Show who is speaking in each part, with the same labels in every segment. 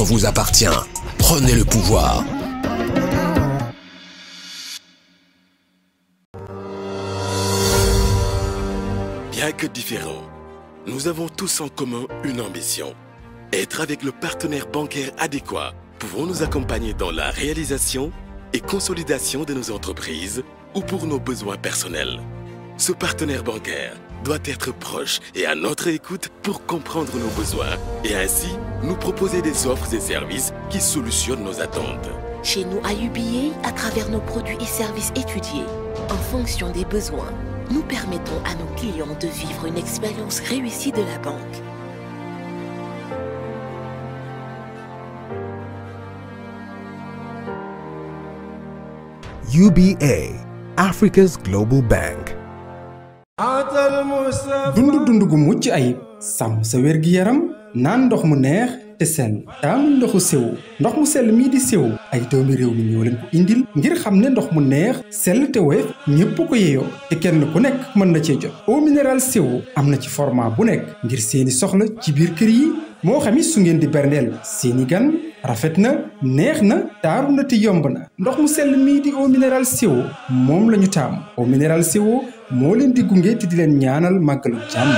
Speaker 1: vous appartient. Prenez le pouvoir.
Speaker 2: Bien que différents, nous avons tous en commun une ambition. Être avec le partenaire bancaire adéquat. Pouvons nous accompagner dans la réalisation et consolidation de nos entreprises ou pour nos besoins personnels. Ce partenaire bancaire doit être proche et à notre écoute pour comprendre nos besoins et ainsi nous proposer des offres et services qui solutionnent nos attentes.
Speaker 3: Chez nous à UBA, à travers nos produits et services étudiés, en fonction des besoins, nous permettons à nos clients de vivre une expérience réussie de la banque.
Speaker 4: UBA, Africa's Global Bank.
Speaker 5: dund gu mucc ayib sàmm sa wér-gi-yaram naan ndox mu neex te sell taamu ndoxu sew ndox mu sell mii di sew ay doomi réew mi ñoo leen ko indil ngir xam ne ndox mu neex sell te woyof ñépp ko yeyoo te kenn ku nekk mën na cee jot eau minérale sew am na ci format bu nekk ngir seeni soxla ci biir kër yi moo xam it su ngeen di berndeel seeni gan rafet na neex na taaru na te yomb na ndox mu sell mii di eau minérale sew moom la ñu taamu eau minérale sew moo leen di gunge te di leen ñaanal màggalu jàmm.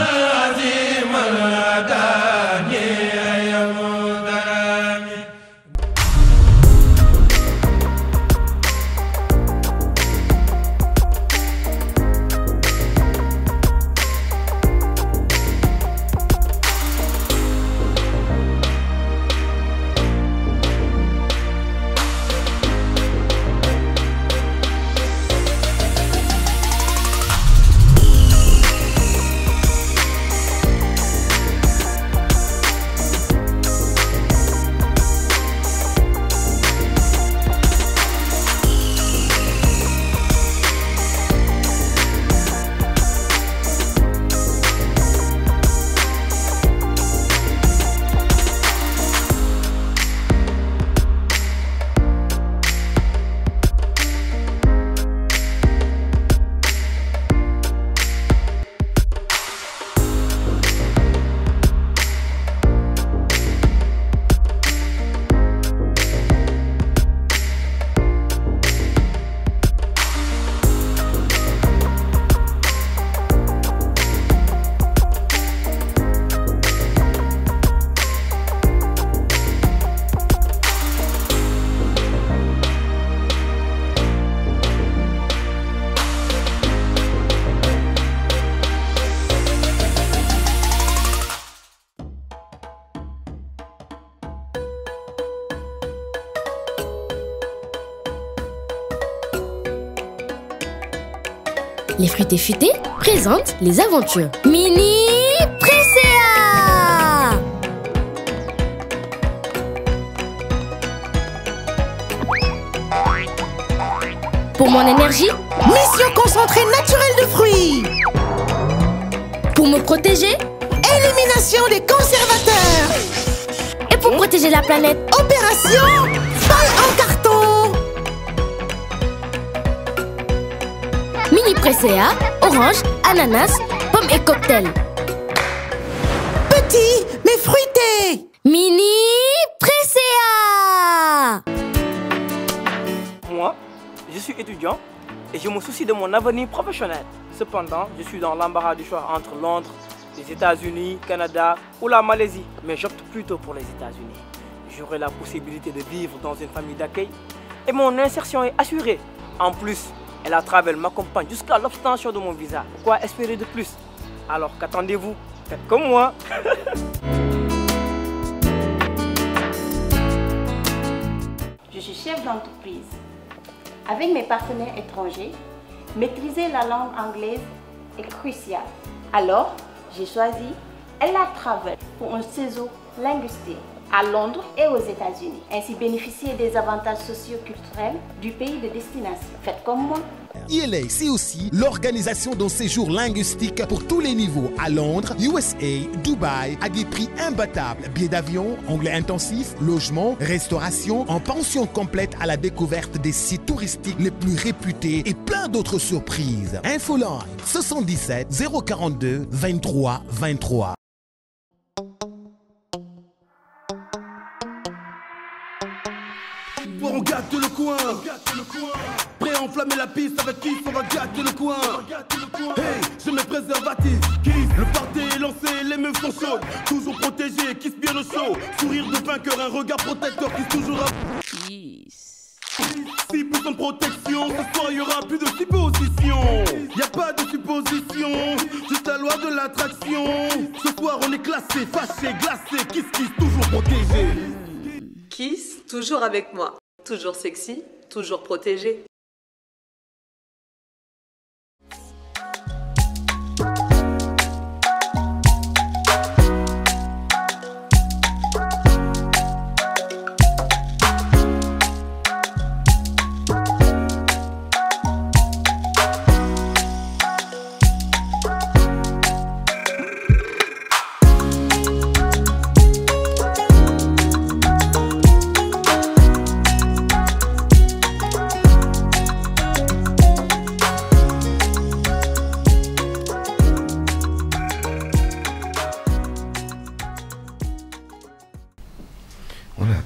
Speaker 6: Les fruités futés présentent les aventures Mini Presea. Pour mon énergie,
Speaker 7: mission concentrée naturelle de fruits.
Speaker 6: Pour me protéger,
Speaker 7: élimination des conservateurs.
Speaker 6: Et pour protéger la planète,
Speaker 7: opération paille en carton.
Speaker 6: Mini Presea, orange, ananas, pomme et cocktail.
Speaker 7: Petit mais fruité.
Speaker 6: Mini Presea.
Speaker 8: Moi, je suis étudiant et je me soucie de mon avenir professionnel. Cependant, je suis dans l'embarras du choix entre Londres, les États-Unis, Canada ou la Malaisie. Mais j'opte plutôt pour les États-Unis. J'aurai la possibilité de vivre dans une famille d'accueil et mon insertion est assurée. En plus, la Travel m'accompagne jusqu'à l'obtention de mon visa. Quoi espérer de plus? Alors qu'attendez-vous? Faites comme moi.
Speaker 9: Je suis chef d'entreprise. Avec mes partenaires étrangers, maîtriser la langue anglaise est crucial. Alors, j'ai choisi Ella Travel pour un séjour linguistique à Londres et aux États-Unis. Ainsi bénéficier des avantages socio-culturels du pays de destination. Faites comme moi.
Speaker 10: ELA, c'est aussi l'organisation d'un séjour linguistique pour tous les niveaux à Londres, USA, Dubaï, à des prix imbattables. Billets d'avion, anglais intensif, logement, restauration, en pension complète à la découverte des sites touristiques les plus réputés et plein d'autres surprises. Infoline 77 042 23 23.
Speaker 11: soir on gâte le coin. Prêt à enflammer la piste avec Kiss, on va gâter le coin. Hey, je mets préservatif, Kiss. Le party est lancé, les meufs sont chaudes. Toujours protégé, Kiss bien au show. Sourire de vainqueur, un regard protecteur, Kiss toujours à... Kiss. 6% de protection, ce soir y'aura plus de supposition. Y'a pas de supposition, juste la loi de l'attraction. Ce soir on est classé, fâché, glacé, Kiss, Kiss, toujours protégé.
Speaker 12: Kiss, toujours avec moi. Toujours sexy, toujours protégé.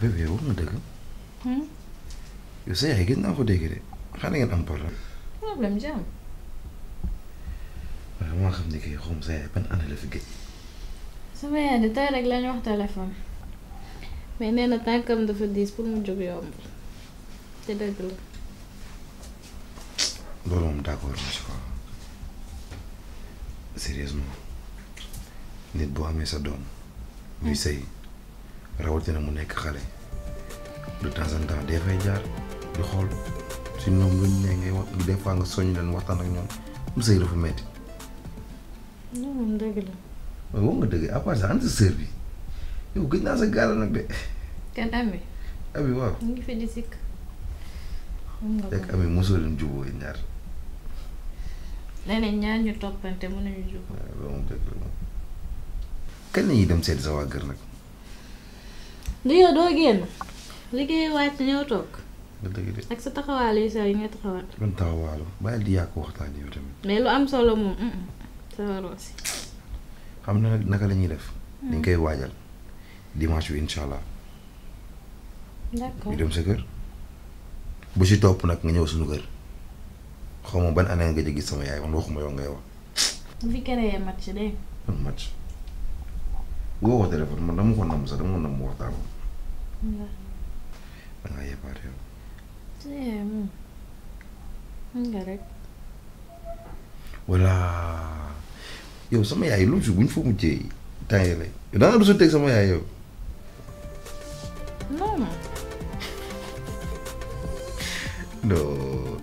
Speaker 13: bébé wax nga dëgg. yow sa yaay gën naa ko dégg de xanaa ngeen am problème.
Speaker 14: problème jàmm.
Speaker 13: waaw maa xam ne kii xaw ma sa yaay ban année la fi gëj.
Speaker 14: sama yaay de tey rek lañu wax téléphone mais nee na tànkam dafa diis pour mu jóg yomb te dëgg la.
Speaker 13: loolu moom d'accord na ci quoi sérieusement nit boo amee sa doom muy sëy rawatina mu nekk xale de temps en temps dee fay jaar di xool si ñoom luñ ne ngay wax des fois nga soññ leen waxtaan ak ñoom mu sëy dafa metti.
Speaker 14: non moom dëgg la.
Speaker 13: waaye wax nga dëgg à part ça ana sa sœur bi yow gëj naa sa gaal nag de.
Speaker 14: kan Ami.
Speaker 13: Ami waaw.
Speaker 14: mu ngi fi di sikk.
Speaker 13: fekk Ami mosoo leen jubóo ñaar.
Speaker 14: léeg-léeg ñaar ñu toppante mën nañu jubóo.
Speaker 13: waaw loolu moom dëgg la moom. kañ la ñuy dem seeti sa waa kër nag.
Speaker 14: du yow doo génn liggéey wàcc ñëw toog.
Speaker 13: nga dëgg de.
Speaker 14: ak sa taxawaal yu sew yi nga taxawaal.
Speaker 13: ban taxawaalu bàyyil di yàq waxtaan yow tamit.
Speaker 14: mais lu am solo moom sa waroo si.
Speaker 13: xam na nag naka la ñuy def. dañ koy waajal dimanche bi incha allah.
Speaker 14: d'accord
Speaker 13: ñu dem sa kër. bu si topp nag nga ñëw suñu kër xaw ma ban année nga gis sama yaay man waxuma yow ngay wax.
Speaker 14: bu fi créé match de.
Speaker 13: ban match. woo ko téléphone man dama ko nam sax dama ko nam mu waxtaan. da ngaa yebbaat yow.
Speaker 14: moom nga rek.
Speaker 13: voilà yow sama yaay lu mu si buñ fa mujjee temps yii lay yow da nga du teg sama yaay yow.
Speaker 14: non.
Speaker 13: non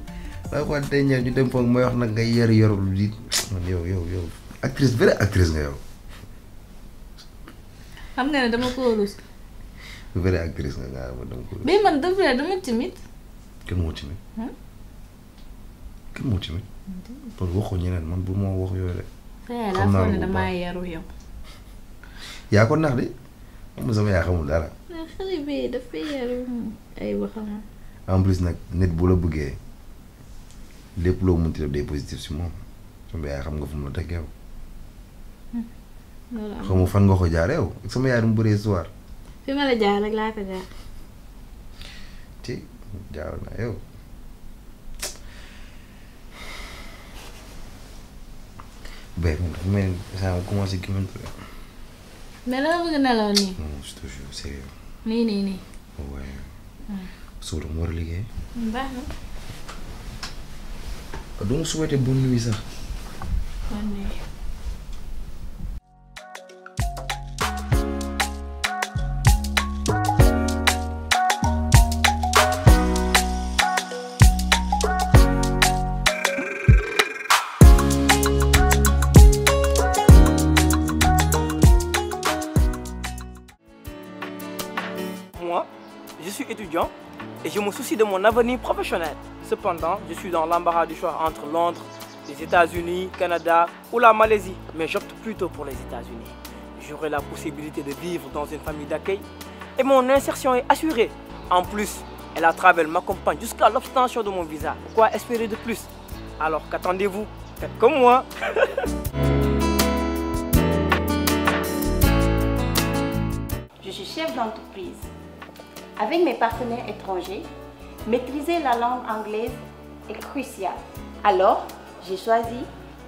Speaker 13: daa ko tey ñëw ñu dem foog may wax nag ngay yor yorul di man yow actrice vraie actrice nga yow.
Speaker 14: xam nga ne dama ko rus.
Speaker 13: vraie actrice nga dama ko rus.
Speaker 14: mais man dama timide.
Speaker 13: kenn moo timide. kenn moo timide. parce que waxoo ñeneen man bu ma wax yooyu rek.
Speaker 14: xam naa ne damaa yaru yow.
Speaker 13: yaa ko nax de moom sama yaa xamul dara.
Speaker 14: xale bi dafay yaru ay waxam.
Speaker 13: en plus nag nit bu la bëggee lépp loo mënti def day positif si moom sama yaay xam nga fu mu la teg yow. xam nga fan nga ko jaar yow sama yaay du mu bëree soir.
Speaker 14: fi ma la jaar rek laa ko jaar.
Speaker 13: ci jaar na yow. béy moom dafa mel ni saa commencé gëmëntu rek.
Speaker 14: mais la bëgg nelaw nii.
Speaker 13: non je te jure sérieux.
Speaker 14: nii.
Speaker 13: waaye. suba dama war a liggéey.
Speaker 14: baax na.
Speaker 13: doo ma souhaité bonne nuit sax.
Speaker 14: bonne nuit.
Speaker 8: Moi, je suis étudiant et je me soucie de mon avenir professionnel. Cependant, je suis dans l'embarras du choix entre Londres, les États-Unis, Canada ou la Malaisie. Mais j'opte plutôt pour les États-Unis. J'aurai la possibilité de vivre dans une famille d'accueil et mon insertion est assurée. En plus, la Travel m'accompagne jusqu'à l'obtention de mon visa. Quoi espérer de plus? Alors qu'attendez-vous? Faites comme moi.
Speaker 9: Je suis chef d'entreprise. Avec mes partenaires étrangers, maîtriser la langue anglaise est crucial. Alors, j'ai choisi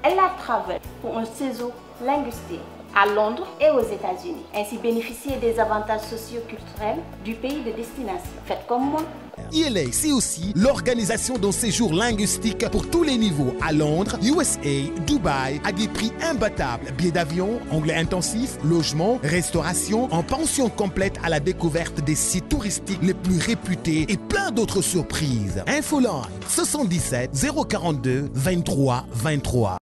Speaker 9: Ella Travel pour un séjour linguistique à Londres et aux États-Unis. Ainsi bénéficier des avantages socio-culturels du pays de destination. Faites comme moi.
Speaker 10: ELA, c'est aussi l'organisation d'un séjour linguistique pour tous les niveaux à Londres, USA, Dubaï, à des prix imbattables. Billets d'avion, anglais intensif, logement, restauration, en pension complète à la découverte des sites touristiques les plus réputés et plein d'autres surprises. Infoline 77 042 23 23.